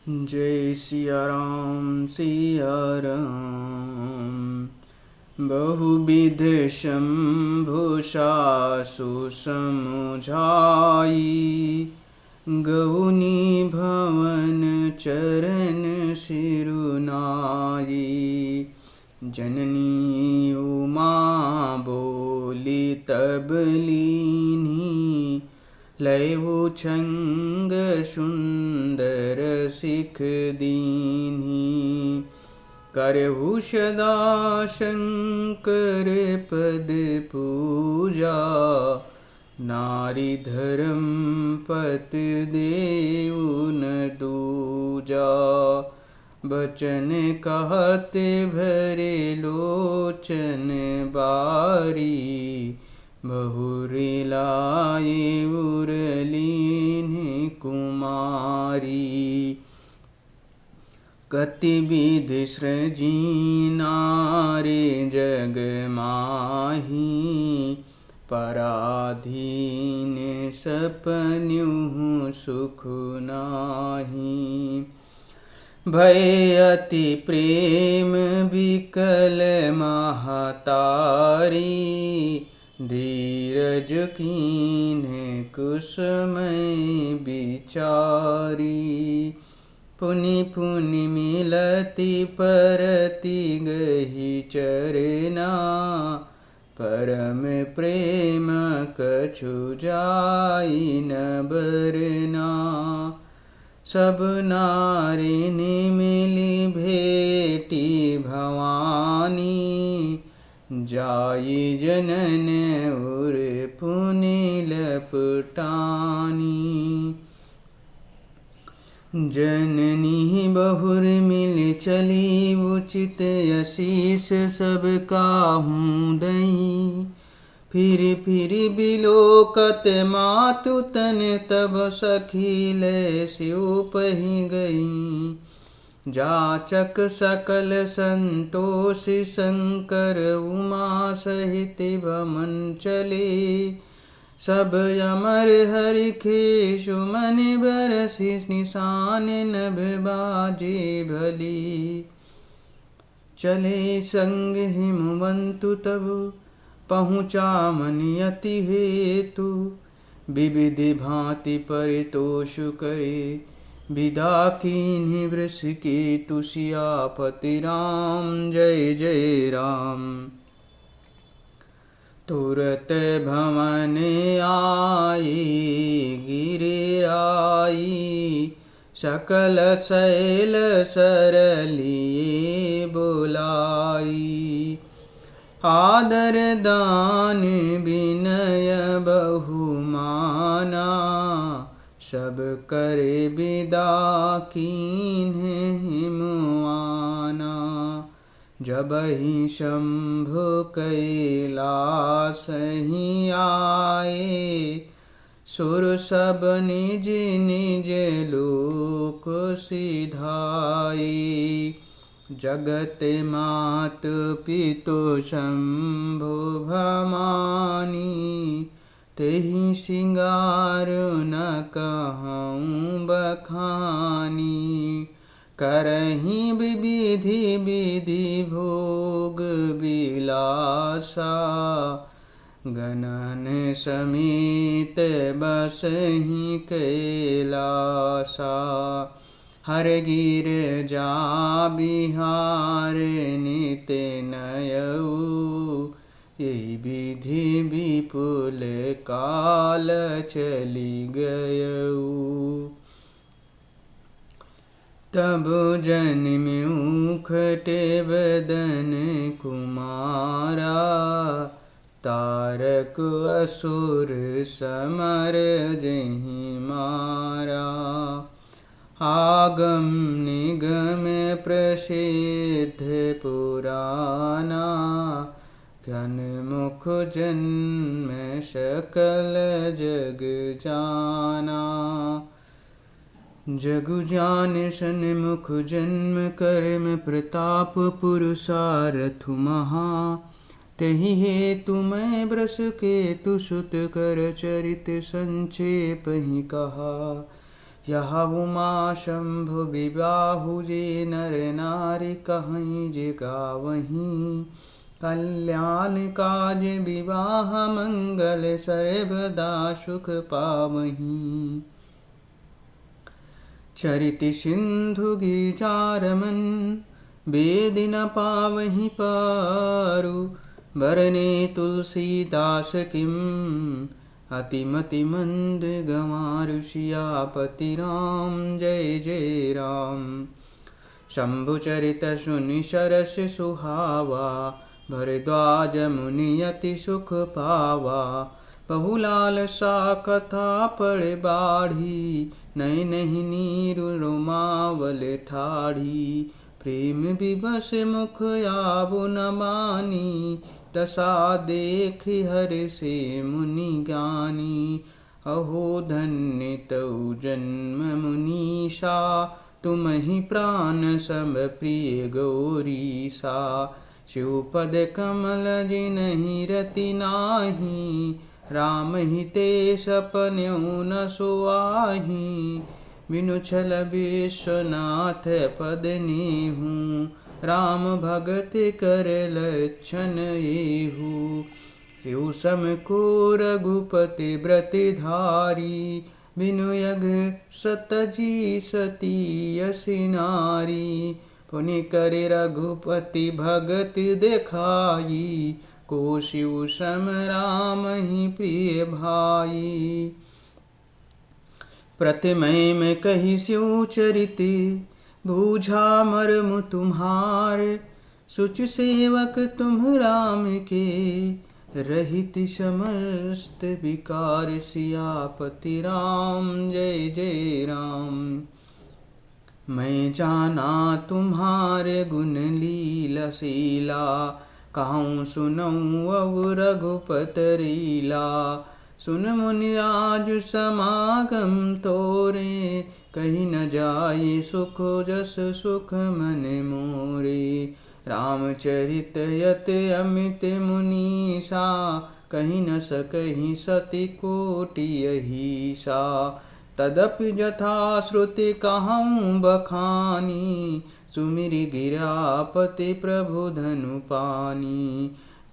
जय सिया राम सिया राम। बहुविध शंभुषासु समुझाई, गौनी भवन चरण सिरुनाई। जननी उमा बोली तब लीनी, लयऊ छंग सुंदर सिख दीन्ही। करहु सदा शंकर पद पूजा, नारी धर्म पत देउ न दूजा। बचन कहते भरे लोचन बारी, बहुरी लाए उरलीन कुमारी। कति विधि सृजी नारी जग माही, पराधीन सपन्यु सुख नाही। भय अति प्रेम विकल महतारी, धीरज कीन्ह कुसुमय बिचारी। पुनि पुनि मिलति परति गहि चरना, परम प्रेम कछु जाई न बरना। सब नारिनी मिली भेटी भवानी, जाई जनन उर पुनि लपटानी। जननी बहुर मिल चली, उचित आशीष सब काहू दई। फिर बिलोकत मातु तन, तब सखी लय सिउ पहि गई। जाचक सकल संतोष शंकर, उमा सहित भमन चले। सब अमर हरिखे सुमन बरसि, निशान नभ बाजे भली। चले संग हिमवंतु तब, पहुँचा मनि अति हेतु। विविधि भांति परितोष करे, विदा कीन्हि वृषकेतु। सियापति राम जय जय राम। तुरत भवन आए गिरिराई, सकल शैल सरलिए बुलाई। आदर दान विनय बहुमाना, सब करे विदा कीन्ह हिमुआना। जबहि शंभु कैलास ही आए, सुर सब निज निज लोक सिधाए। जगत मात पितु शंभु भमानी, तेहि सिंगार न कहूँ बखानी। करहि विधि विधि भोग बिलासा, गणन समेत बसहि कैलासा। हर गिर जा बिहार नित नयऊ, यही विधि विपुल काल चली गयऊ। तब जन्म्यु खटे बदन कुमारा, तारक असुर समर जहि मारा। आगम निगम प्रसिद्ध पुराना, घन मुख जन्म सकल जग जाना। जगु जान सन्मुख जन्म कर्म प्रताप, पुरुषारथु महा। तहि हेतु मैं वृषकेतु सुत कर चरित संक्षेप ही कहा। यह उमा शंभु विबाहु जे नर नारी कहीं जे गावहीं। कल्याण काज विवाह मंगल सर्वदा सुख पावहीं। चरित सिंधु गिरिजारमन वेद न पावहीं पारु। बरने तुलसीदास किम अतिमति मंद गंवारु। सियापति राम जय जय राम। शंभु चरित सुनि सरस सुहावा। भरद्वाज मुनि अति सुख पावा। बहुलाल सा कथा पढ़ बाढ़ी। नैन नहीं नीरु रोमावल ठाढ़ी। प्रेम विवश मुख आबु न मानी। दशा देख हर से मुनि ज्ञानी। अहो धन्य तौ जन्म मुनीषा। तुम ही प्राण सब प्रिय गौरीसा। शिवपद कमल जिनहि रति नाही। राम ही ते सपन्यु न सुआही। बिनु छल विश्वनाथ पद नेहु। राम भगत कर लक्षण एहु। शिव सम को रघुपति व्रत धारी। बिनु यग सतजी सती यसी नारी। पुनि करे रघुपति भगत देखाई। को शिव सम राम ही प्रिय भाई। प्रथमय में कही स्यु चरित। बूझा मर्म तुम्हार। सुच सेवक तुम राम के। रहित समस्त विकार। सियापति राम जय जय राम। मैं जाना तुम्हारे गुण लीला शीला। कहूँ सुनऊँ अब रघुपत रीला। सुन मुनि आज समागम तोरे। कहीं न जाय सुख जस सुख मन मोरे। रामचरित यत अमित मुनीसा। कहीं न सकहीं सति कोटि यहीसा। तदपि जथा श्रुति कहूँ बखानी। सुमिरि गिरापति प्रभु धनु पानी।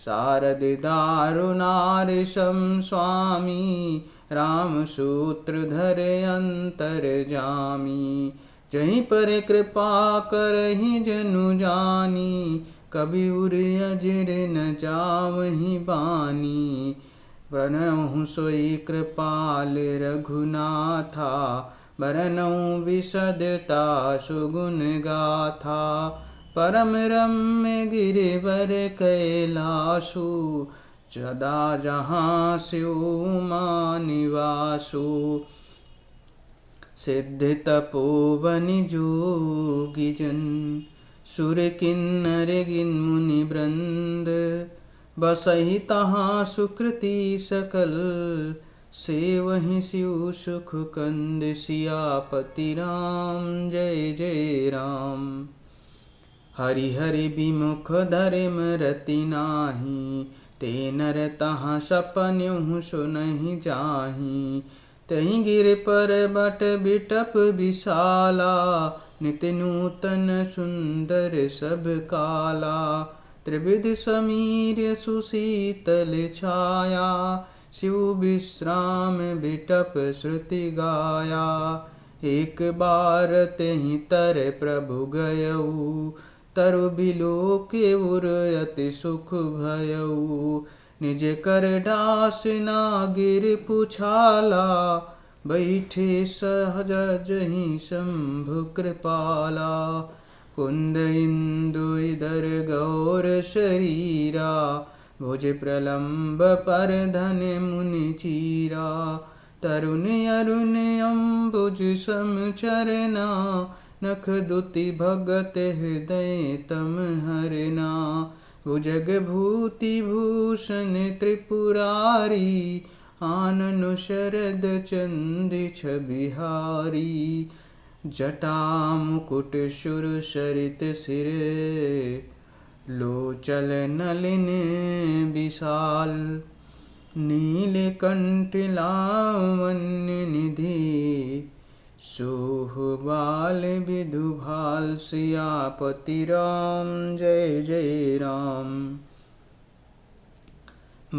शारद दारुनार सम स्वामी। राम सूत्र धरे अंतर जामी। जहीं पर कृपा करहि जनु जानी। कबि उर अजर न जावहीं बानी। प्रणहु सोई कृपाल रघुनाथा। बरनऊँ विशदता सुगुण गाथा। परम रम्य गिरिवर कैलासु। सदा जहाँ शिव उमा निवासु। सिद्ध तपोवन जोगी जन। सुर किन्नर गिन मुनि वृंद। बसहि तहाँ सुकृति सकल। सेवहि शिव सुख कंद। सियापति राम जय जय राम। हरि हरि विमुख धर्म रति नाही। ते नर तहाँ सपन्यु सुनहि जाहि। तहीं गिर पर्वत बिटप विशाला। नित नूतन सुंदर सब काला। त्रिविध समीर सुशीतल छाया। शिव विश्राम बिटप श्रुति गाया। एक बार तेहि तर प्रभु गयऊ। तरु बिलोके उर अति सुख भयऊ। निज कर डास नागिर पुछाला। बैठे सहज जहीं शंभु कृपाला। कुंद इंदु इधर गौर शरीरा। भुज प्रलंब पर धन मुनि चीरा। तरुण अरुण अम्बुज सम चरना। नख दुति भगत हृदय तम हरना। भुजग भूति भूषण त्रिपुरारी। आननु शरद चंदी छबिहारी। जटा मुकुट सुर सरित सिर। लोचल नलिन विशाल। नीलकंठ लावण्य निधि। सोहबाल विधुभाल सियापति राम जय जय राम।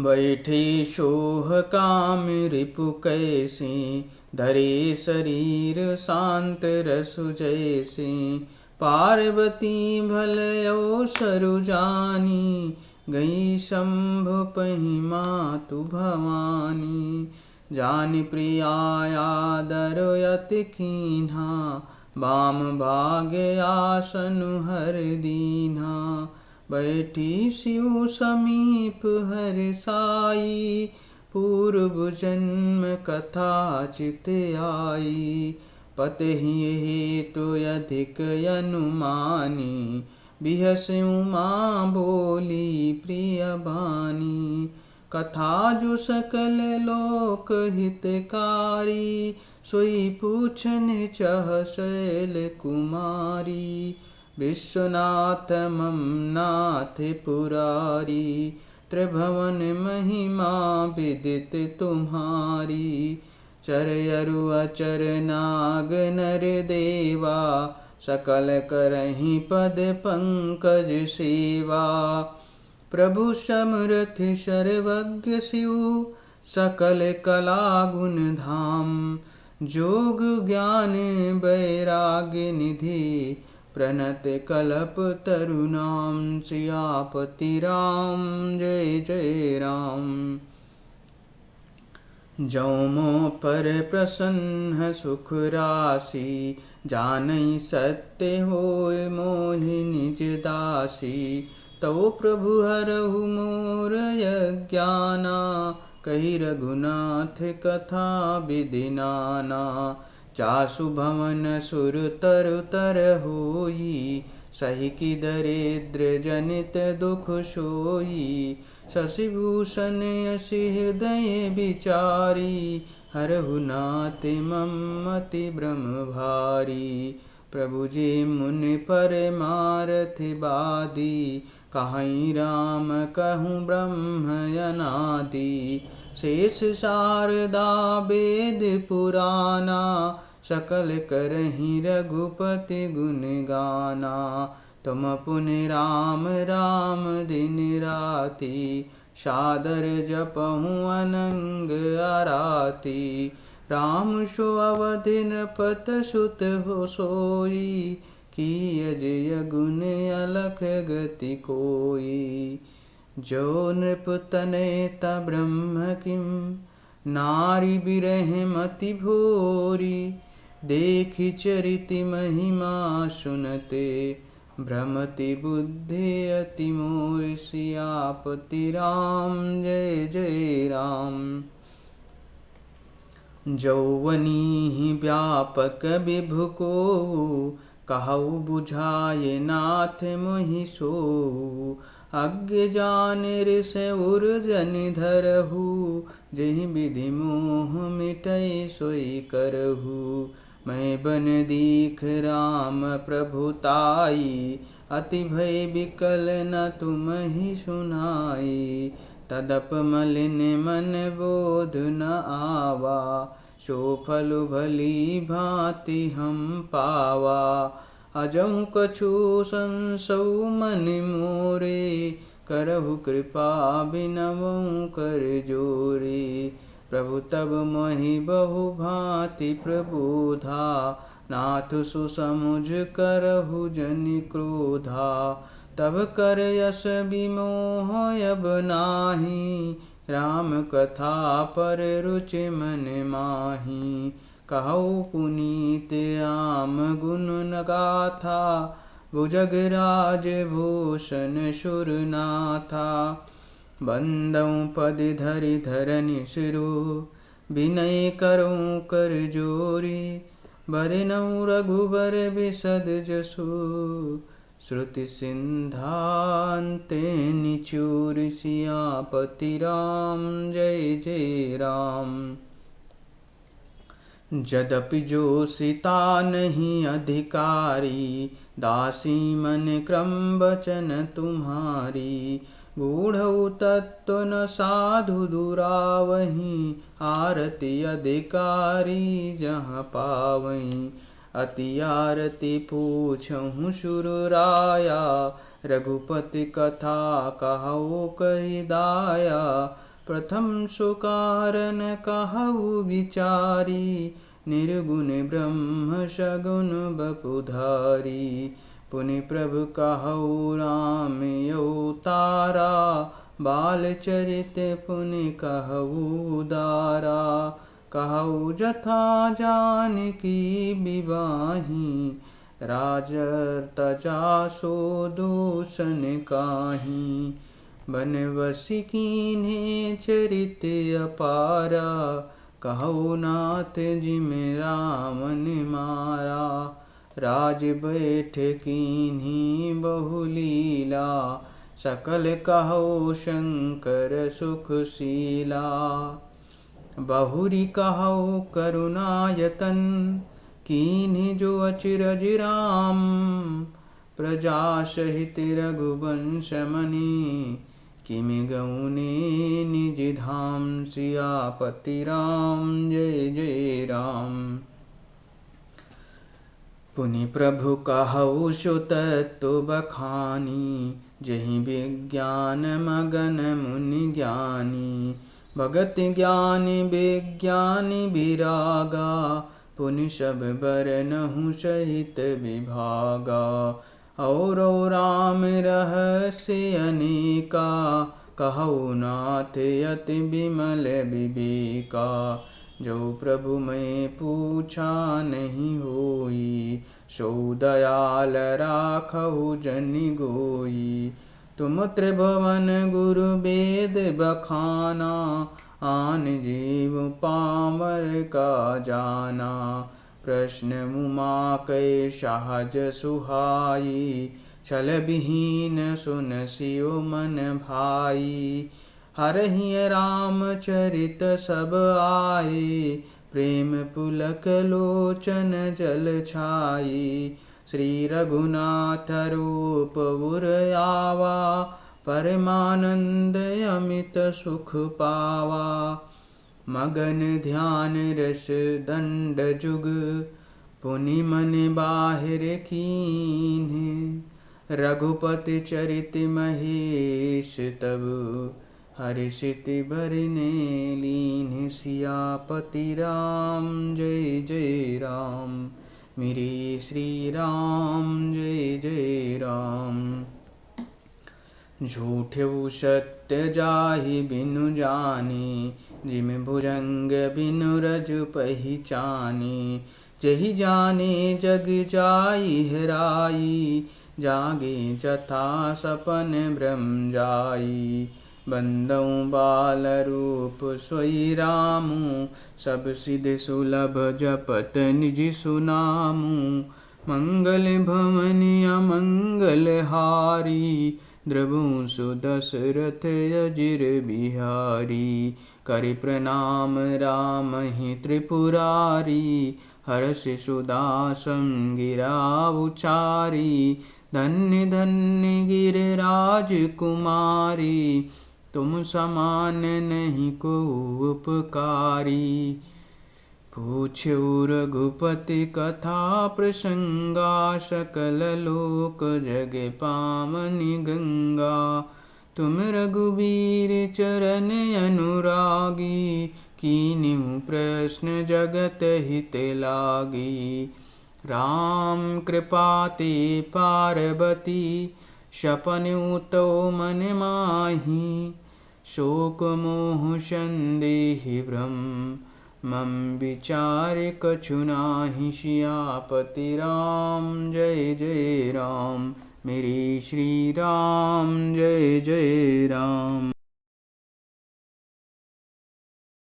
बैठे सोह काम रिपु कैसे, धरे शरीर शांत रसु जैसे। पार्वती भलयो सरु जानी, गई शंभु पहि मातु भवानी। जानि प्रियाया दरयति कीन्हा, बाम भाग्य आसनु हर दीन्हा। बैठी शिव समीप हर साई, पूर्व जन्म कथा चित आई। पतहि हेतु अधिक अनुमानी, बिहस उमा बोली प्रिय बानी। कथा जो सकल लोक हितकारी, सोई पूछन चह शैल कुमारी। विश्वनाथ मम नाथ पुरारी, त्रिभुवन महिमा विदित तुम्हारी। चरयरु अचर नाग नर देवा, सकल करहि पद पंकज सेवा। प्रभु समरथ सर्वज्ञ शिव, सकल कला गुण धाम। जोग ज्ञान वैराग्य निधि, प्रणत कल्प तरुनाम। सियापति राम जय जय राम। जौ मोह पर प्रसन्न सुख राशि, जानई सत्य होय मोहि निज दासी। तौ प्रभु हरहु मोर अज्ञाना, कहि रघुनाथ कथा विधि नाना। चासु भवन सुर तरु तर होई, सही की दरिद्र जनित दुख सोई। शशिभूषण यशि हृदय विचारी, हरहु नाथ मम मति भ्रम भारी। प्रभु जी मुनि परमारथ बादी, कहीं राम कहूँ ब्रह्म अनादि। शेष शारदा वेद पुराना, सकल करहि रघुपति गुण गाना। तुम पुनि राम राम दिन राति, सादर जपहु अनंग आराती। राम सो अवधि नृपत सुत हो सोई, की अजय गुण अलख गति कोई। जो नृप तनयता ब्रह्म किम, नारी बिरह मति भोरी। देखि चरिति महिमा सुनते, भ्रमति बुद्धि अति मोर। सियापति राम जय जय राम। जौवनी व्यापक विभु को, कहु बुझाये नाथ मोहि सोऊ। अज्ञ जान ऋष उर जन धरहु, जहि विधि मोह मिटै सोई करहु। मैं बन दीख राम प्रभुताई, अति भय विकल न तुम ही सुनाई। तदप मलिन मन बोध न आवा, सो फल भली भांति हम पावा। अजहु कछु संसौ मन मोरे, करहु कृपा बिनवउ कर जोरे। प्रभु तब मोहि बहु भांति प्रबोधा, नाथ सुसमुझ करहु जनि क्रोधा। तब कर यश विमोह अब नाही, राम कथा पर रुचि मन माही। कहु पुनीत राम गुण न गाथा, भुजगराज भूषण सुरनाथा। बंदउ पद धरि धरनि सिरो, विनय करऊँ कर जोरी। बरनउँ रघुबर बिसद जसु, श्रुति सिंधान्ते निचूर। सियापति राम जय जय राम। यद्यपि जो सीता नहीं अधिकारी, दासी मन क्रम बचन तुम्हारी। गूढ़ऊ तत्व न साधु दुरावहीं, आरती अधिकारी जहाँ पावहीं। अति आरती पूछहु शुरराया, रघुपति कथा कहु कहि दाया। प्रथम सो कारण कहु विचारी, निर्गुण ब्रह्म सगुण बपुधारी। पुनि प्रभु कहु राम अवतारा, बालचरित पुनि कहु उदारा। कहु जथा जानकी विवाही, राजर तजा सो दूषण काहीं। बनवसी कीन्हे चरित अपारा, कहु नाथ जिम राम ने मारा। राज बैठ कीन्ही बहुलीला, सकल कहु शंकर सुखशीला। बहुरी कहु करुणायतन, कीन्ही जो अचिरज राम। प्रजा सहित रघुवंश मनि, किमि गौने निज धाम। सियापति राम जय जय राम। पुनि प्रभु कहु सो तत्व बखानी, जहि विज्ञान मगन मुनि ज्ञानी। भगत ज्ञानी विज्ञानी विरागा, पुनि सब बरनहु सहित विभागा। और राम रहस्य अनेका, कहु नाथ अति विमल विवेका। जो प्रभु मैं पूछा नहीं होई, सो दयाल राखहु जनि गोई। तुम त्रिभुवन गुरु वेद बखाना, आन जीव पामर का जाना। प्रश्न मुमा कै सहज सुहाई, छल विहीन सुनसियो मन भाई। हरहि रामचरित सब आए, प्रेम पुलक लोचन जल छाई। श्री रघुनाथ रूप उर आवा, परमानंद अमित सुख पावा। मगन ध्यान रस दंड जुग, पुनि मन बाहिर कीन्हे। रघुपति चरित महेश तब, हर्षित बरने लीन्हे। सियापति राम जय जय राम, मेरे श्री राम जय जय राम। झूठउ सत्य जाहि बिनु जाने, जिम भुजंग बिनु रजु पहिचाने। जहि जाने जग जाई हेराई, जागे जथा सपन भ्रम जाई। बंदउ बाल रूप सोई रामु, सब सिद्ध सुलभ जपत निज सुनामु। मंगल भवन अमंगल हारी, द्रवहु सु दशरथ अजिर बिहारी। करि प्रणाम रामहि त्रिपुरारी, हर्ष सुदासं गिरा उचारी। धन्य धन्य गिरिराज कुमारी, तुम समान नहीं को उपकारी। पूछ्यु रघुपति कथा प्रसंगा, सकल लोक जग पावनि गंगा। तुम रघुबीर चरण अनुरागी, कीन्हु प्रश्न जगत हित लागी। राम कृपा ते पार्वती, सपनु तो मन माही। शोक मोह संदेह भ्रम, मम विचार कछु नाहि। सियापति राम जय जय राम, मेरे श्री राम जय जय राम।